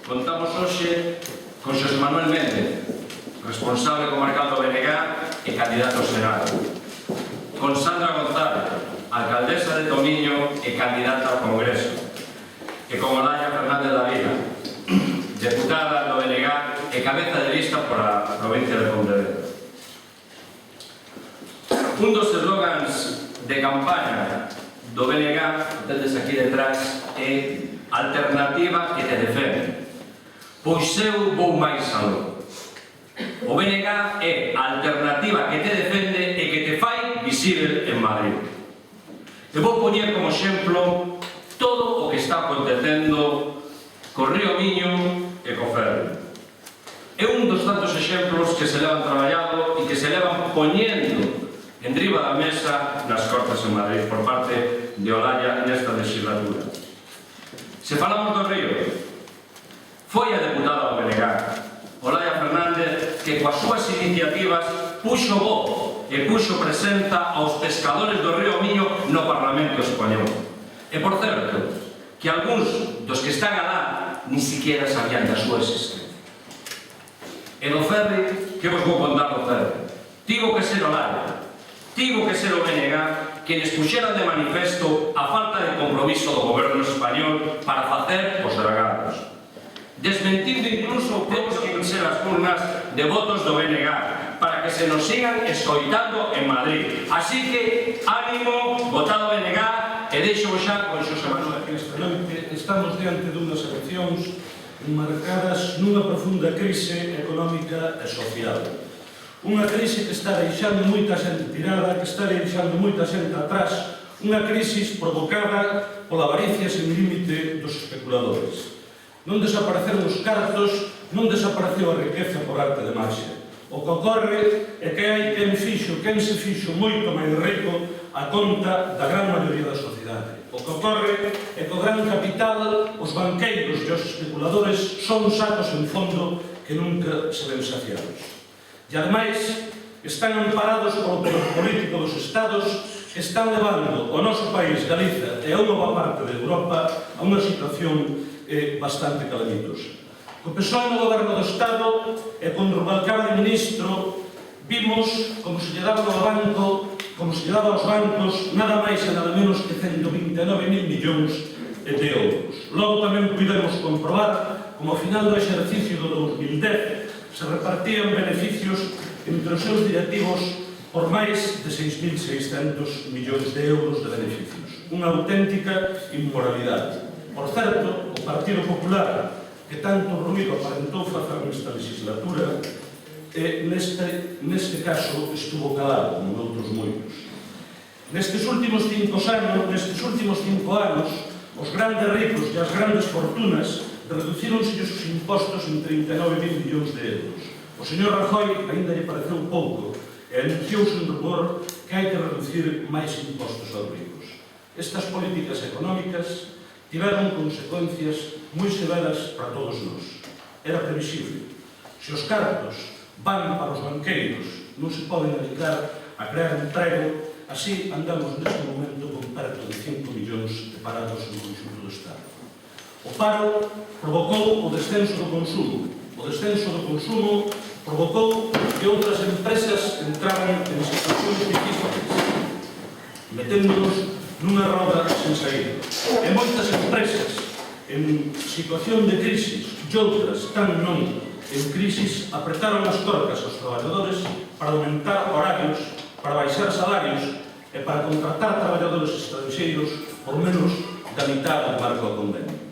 Contamos hoxe con Xosé Manuel Méndez, responsable comarcal do BNG e candidato ao Senado, con Sandra González, alcaldesa de Tomiño e candidata ao Congreso, e con Olaya Fernández da Vila, deputada do BNG e cabeza de lista por a provincia de Pontevedra. Un dos eslogans de campaña do BNG, tedes aquí detrás, é alternativa que te defende. Pois eu vou máis aló. O BNG é a alternativa que te defende e que te fai visível en Madrid. E vou poñer como exemplo todo o que está acontecendo co Río Miño e co Ferri. É un dos tantos exemplos que se levan traballado e que se levan poñendo en riba da mesa nas Cortes en Madrid por parte de Olaya nesta legislatura. Se falamos do Río, foi a deputada do BNG, Olaya Fernández, que coas súas iniciativas puxo voz e puxo presenta aos pescadores do Río Miño no Parlamento Español. E, por certo, que algúns dos que están alá ni siquiera sabían da súa existencia. E do Ferri, que vos vou contar do Ferri? Tivo que ser Olaya, tivo que ser o BNG quenes puxeran de manifesto a falta de compromiso do goberno español para facer os dragados, desmentindo incluso o que iban ser as urnas de votos do BNG para que se nos sigan escoitando en Madrid. Así que, ánimo, votado BNG, e deixo xa con Xosé Manuel. Esta noite estamos diante dunhas eleccións marcadas nunha profunda crise económica e social. Unha crise que está deixando moita xente tirada, que está deixando moita xente atrás, unha crise provocada pola avaricia sen límite dos especuladores. Non desapareceron os cartos, non desapareceu a riqueza por arte de magia. O que ocorre é que hai quen se fixo moito máis rico a conta da gran maioría da sociedade. O que ocorre é que o gran capital, os banqueiros e os especuladores son sacos en fondo que nunca se ven saciados. E, ademais, están amparados polo poder político dos Estados que están levando o noso país, Galiza, e a unha boa parte de Europa a unha situación bastante calamitosa. Co PSOE no goberno do Estado e con Rubalcaba de ministro vimos como se lle daba aos bancos nada máis e nada menos que 129.000 millóns de euros. Logo tamén pudemos comprobar como ao final do exercicio do 2010 se repartían beneficios entre os seus directivos por máis de 6.600 millóns de euros de beneficios. Unha auténtica inmoralidade. Por certo, o Partido Popular, que tanto ruído aparentou facer nesta legislatura, neste caso estuvo calado, como noutros moitos. Nestes últimos 5 anos, os grandes ricos e as grandes fortunas reducíronse os impostos en 39.000 millóns de euros. O señor Rajoy ainda lle pareceu pouco e anunciouse un rumor que hai que reducir máis impostos aos ricos. Estas políticas económicas tiveron consecuencias moi severas para todos nós. Era previsible. Se os cartos van para os banqueiros, non se poden dedicar a crear emprego, así andamos neste momento con perto de 5 millóns de parados no conxunto do Estado. O paro provocou o descenso do consumo. O descenso do consumo provocou que outras empresas entraran en situacións difíciles, meténdonos nunha roda sen saída. E moitas empresas en situación de crisis e outras tan non en crisis apretaron as torcas aos traballadores para aumentar horarios, para baixar salarios e para contratar traballadores estranxeiros por menos da mitad do marco do convenio.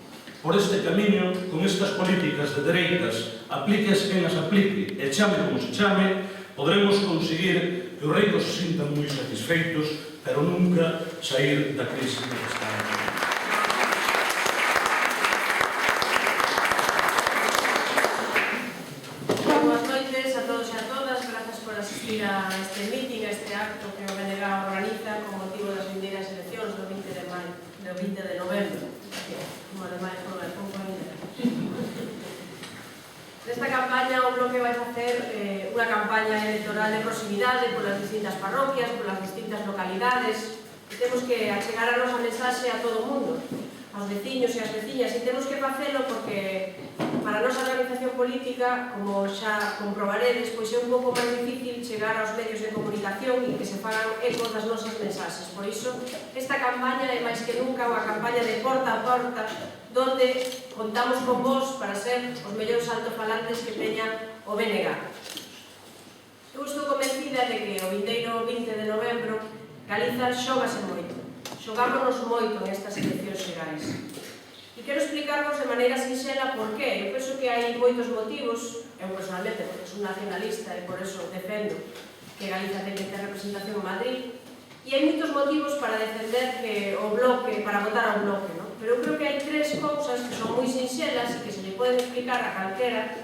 Por este camiño, con estas políticas de dereitas, apliques quen as aplique e chame como se chame, podremos conseguir que os ricos se sintan moi satisfeitos, pero nunca sair da crise que está en Madrid. Boas noites a todos e a todas. Grazas por asistir a este meeting, a este acto que o BNG organiza con motivo das vindeiras eleccións do 20 de novembro. Como ademais non é pouco ainda. Nesta campaña o Bloque vai facer unha campaña electoral de proximidade polas distintas parroquias, polas distintas localidades. E temos que achegar a nosa mensaxe a todo o mundo, aos veciños e as veciñas, e temos que facelo porque para a nosa organización política, como xa comprobaredes, pois é un pouco máis difícil chegar aos medios de comunicación e que se fagan eco das nosas mensaxes. Por iso, esta campaña é máis que nunca unha campaña de porta a porta, donde contamos con vos para ser os mellores altofalantes que teña o BNG. Eu estou convencida de que o vindeiro 20 de novembro Galiza xógase moito. Xogámonos moito nestas eleccións xerais. E quero explicarvos de maneira sinxela por qué. Eu penso que hai moitos motivos, eu personalmente, porque sou nacionalista e por eso defendo que Galiza ten que ter representación en Madrid, e hai moitos motivos para defender que o bloque, para votar ao bloque, non? Pero eu creo que hai tres cousas que son moi sinxelas e que se lle poden explicar a calquera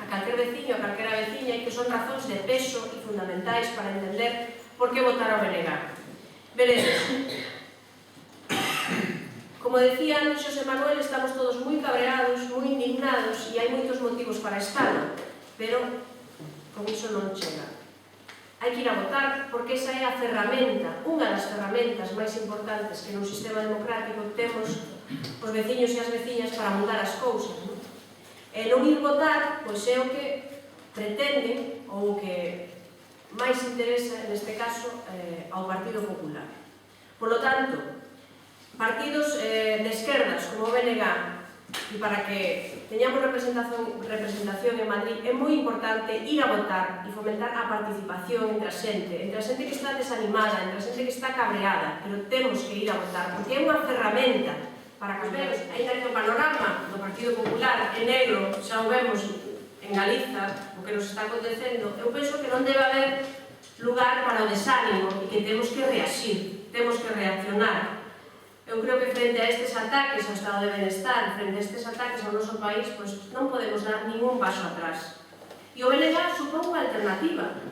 veciño, a calquera veciña, e que son razóns de peso e fundamentais para entender por que votar ao BNG. Veredes, como decía Xosé Manuel, estamos todos moi cabreados, moi indignados, e hai moitos motivos para estalo, pero con iso non chega. Hai que ir a votar porque esa é a ferramenta, unha das ferramentas máis importantes que nun sistema democrático temos os veciños e as veciñas para mudar as cousas, non? E non ir votar, pois é o que pretende, ou o que máis interesa, neste caso, ao Partido Popular. Por lo tanto, partidos de esquerdas como o BNG, e para que teñamos representación en Madrid, é moi importante ir a votar e fomentar a participación entre a xente que está desanimada, entre a xente que está cabreada, pero temos que ir a votar, porque é unha ferramenta para cambiar. Ainda que o panorama do Partido Popular é negro, xa o vemos en Galiza, o que nos está acontecendo, eu penso que non debe haber lugar para o desánimo e que temos que reaxir, temos que reaccionar. Eu creo que frente a estes ataques ao estado de benestar, frente a estes ataques ao noso país, pois non podemos dar ningún paso atrás. E o BNG supón unha alternativa.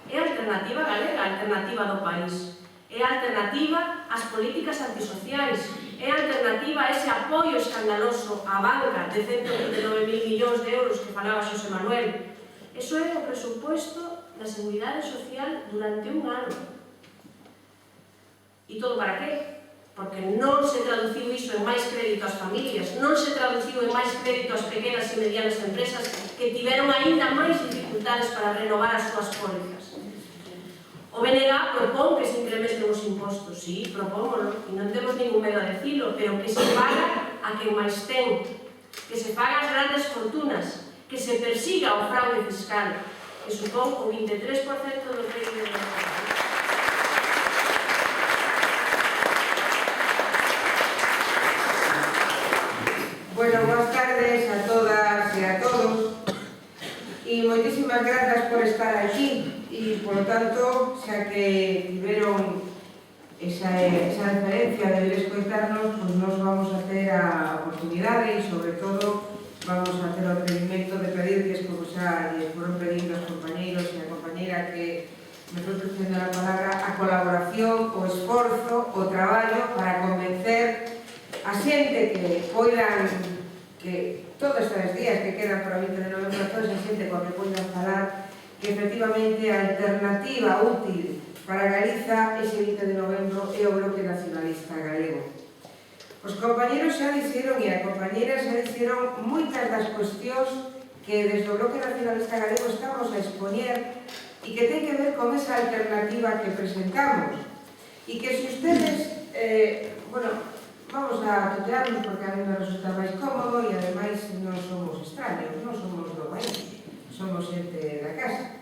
É a alternativa galega, a alternativa do país. É a alternativa ás políticas antisociais. É a alternativa a ese apoio escandaloso á banca de 129.000 millóns de euros que falaba Xosé Manuel. Eso é o presupuesto da Seguridade Social durante un ano. E todo para qué? Porque non se traduciu iso en máis crédito ás familias, non se traduciu en máis crédito ás pequenas e medianas empresas que tiveron aínda máis dificultades para renovar as súas pólizas. O BNG propón que se incrementen os impostos, sí, propómolo, e non temos ningún medo a decilo, pero que se paga a quen máis ten, que se paga as grandes fortunas, que se persiga o fraude fiscal, que supón o 23% do PIB do país. Bueno, boas tardes a todas e a todos e moitísimas grazas por estar aquí e, por lo tanto, xa que tiveron esa referencia de ver escoitarnos, pues nos vamos a ter a oportunidade e, sobre todo, vamos a ter o atrevimento de pedirles, como xa lles foron pedindo os compañeiros e a compañeira que me foi ofrecendo a palabra, a colaboración, o esforzo, o traballo para convencer a xente que poidan, que todos estes días que quedan para o 20 de novembro, toda esa xente coa que poidan falar, que efectivamente a alternativa útil para Galiza ese 20 de novembro é o Bloque Nacionalista Galego. Os compañeros xa dixeron e a compañeira xa dixeron moitas das cuestións que desde o Bloque Nacionalista Galego estamos a expoñer e que ten que ver con esa alternativa que presentamos e que se ustedes, vamos a tutearnos porque a mí me resulta máis cómodo e ademais non somos extraños, non somos do país, somos xente da casa.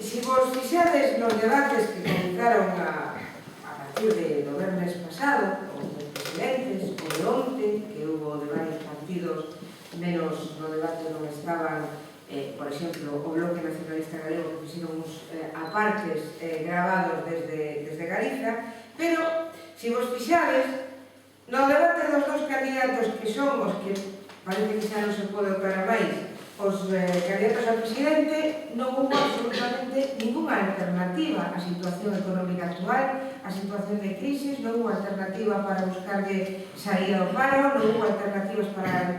Se vos fixades nos debates que comenzaron a partir do vermes pasado, os presidentes, o de onte, que hubo de varios partidos, menos no debate non estaban, por exemplo, o Bloque Nacionalista Galego, que fixeron uns apartes gravados desde Galiza, pero se vos fixades, no debate dos dos candidatos que son os que parece que xa non se pode operar máis, os candidatos ao presidente, non hubo absolutamente ninguna alternativa á situación económica actual, á situación de crisis, non hubo alternativa para buscarlle saída ao paro, non hubo alternativas para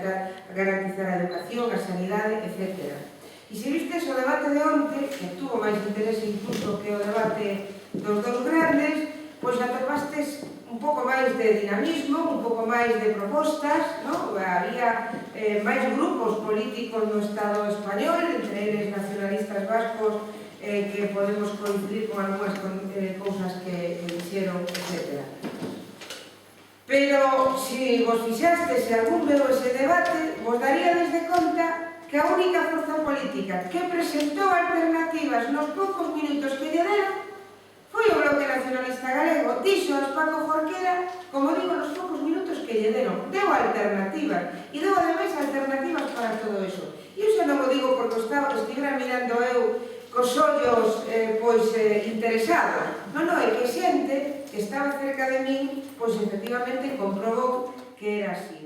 garantizar a educación, a sanidade, etc. E se vistes o debate de onte, que tuvo máis interés incluso que o debate dos dos grandes, pois atopastes un pouco máis de dinamismo, un pouco máis de propostas, non? Había máis grupos políticos no Estado español, entre eles nacionalistas vascos, que podemos coincidir con algunhas cousas que dixeron, etc. Pero, se vos fixastes, se algún veo ese debate, vos daríades de conta que a única forza política que presentou alternativas nos poucos minutos que lle deron foi o Bloque Nacionalista Galego. Dixo a Paco Jorquera, como digo, nos poucos minutos que lle deron, deu alternativas, e deu ademais alternativas para todo eso. E iso non o digo porque estivera mirando eu cos ollos interesados. Non, é que xente que estaba cerca de min, pois efectivamente comprobou que era así.